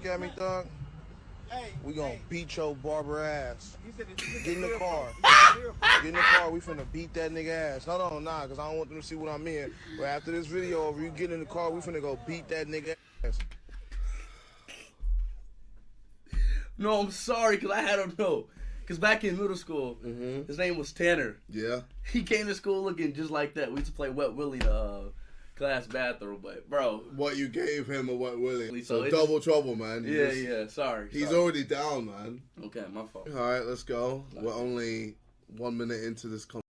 at me, thug, we gonna beat your barber ass. Get in the car. Get in the car. We finna beat that nigga ass. Hold on, nah, because I don't want them to see what I'm in. But after this video over, you get in the car, we finna go beat that nigga ass. No, I'm sorry, because I had him know. Because back in middle school, his name was Tanner. Yeah. He came to school looking just like that. We used to play Wet Willie class bathroom, but bro, what you gave him or what Willie? So double trouble, man. Yeah. Sorry. He's already down, man. Okay, my fault. All right, let's go. We're only 1 minute into this conversation.